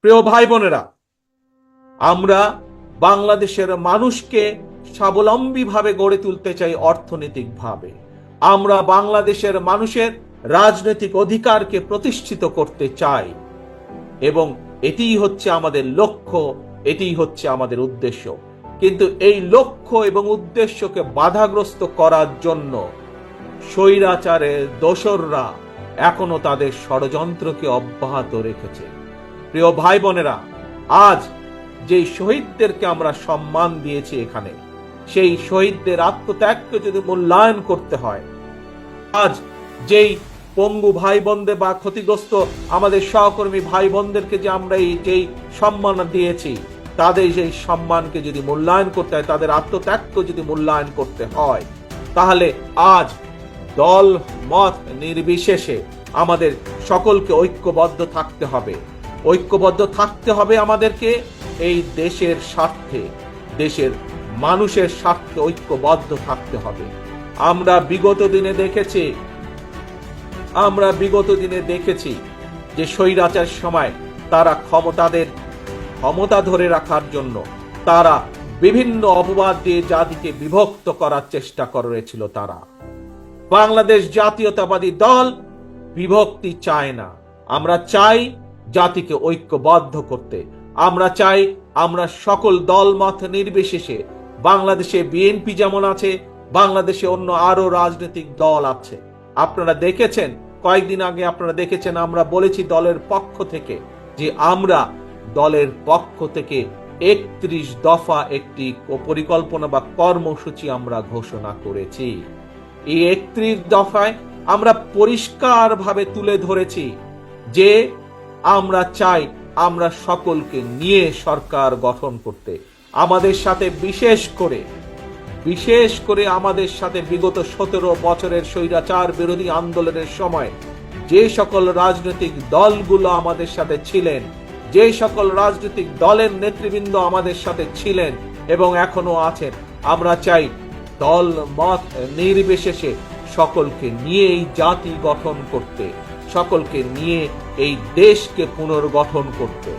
প্রিয় ভাই বোনেরা, আমরা বাংলাদেশের মানুষকে স্বাবলম্বীভাবে গড়ে তুলতে চাই অর্থনৈতিকভাবে। আমরা বাংলাদেশের মানুষের রাজনৈতিক অধিকারকে প্রতিষ্ঠিত করতে চাই এবং এটিই হচ্ছে আমাদের লক্ষ্য, এটিই হচ্ছে আমাদের উদ্দেশ্য। কিন্তু এই লক্ষ্য এবং উদ্দেশ্যকে বাধাগ্রস্ত করার জন্য স্বৈরাচারের দোসররা এখনো তাদের ষড়যন্ত্রকে অব্যাহত রেখেছে। প্রিয় ভাই বোনেরা, আজ যেই শহীদদেরকে আমরা সম্মান দিয়েছি এখানে, সেই শহীদদের আত্মত্যাগকে যদি মূল্যায়ন করতে হয়, আজ যেই পঙ্গু ভাই বোনদের বা ক্ষতিগ্রস্ত আমাদের সহকর্মী ভাই বোনদেরকে যে আমরা যেই সম্মান দিয়েছি, তাদের সেই সম্মানকে যদি মূল্যায়ন করতে হয়, তাদের আত্মত্যাগকে যদি মূল্যায়ন করতে হয়, তাহলে আজ দল মত নির্বিশেষে আমাদের সকলকে ঐক্যবদ্ধ থাকতে হবে। ঐক্যবদ্ধ থাকতে হবে আমাদেরকে এই দেশের স্বার্থে, দেশের মানুষের স্বার্থে ঐক্যবদ্ধ থাকতে হবে। আমরা বিগত দিনে দেখেছি যে স্বৈরাচার সময় তারা ক্ষমতা ধরে রাখার জন্য তারা বিভিন্ন অপবাদ দিয়ে জাতিকে বিভক্ত করার চেষ্টা করেছিল। তারা বাংলাদেশ জাতীয়তাবাদী দল বিভক্তি চায় না। আমরা চাই জাতিকে ঐক্যবদ্ধ করতে। আমরা চাই আমরা সকল দল মত নির্বিশেষে, বাংলাদেশে বিএনপি যেমন আছে, বাংলাদেশে অন্য আরো রাজনৈতিক দল আছে। আপনারা দেখেছেন, কয়েকদিন আগে আপনারা দেখেছেন, আমরা বলেছি দলের পক্ষ থেকে যে আমরা দলের পক্ষ থেকে 31 দফা একটি পরিকল্পনা বা কর্মসূচি আমরা ঘোষণা করেছি। এই 31 দফায় আমরা পরিষ্কারভাবে তুলে ধরেছি যে আমরা চাই আমরা সকলকে নিয়ে সরকার গঠন করতে। আমাদের সাথে বিশেষ করে আমাদের সাথে বিগত 17 বছরের স্বৈরাচার বিরোধী আন্দোলনের সময় যে সকল রাজনৈতিক দলগুলো আমাদের সাথে ছিলেন, যে সকল রাজনৈতিক দলের নেতৃবৃন্দ আমাদের সাথে ছিলেন এবং এখনো আছেন, আমরা চাই দল মত নির্বিশেষে সকলকে নিয়ে এই জাতি গঠন করতে, সকলকে নিয়ে এই দেশকে পুনর্গঠন করতে।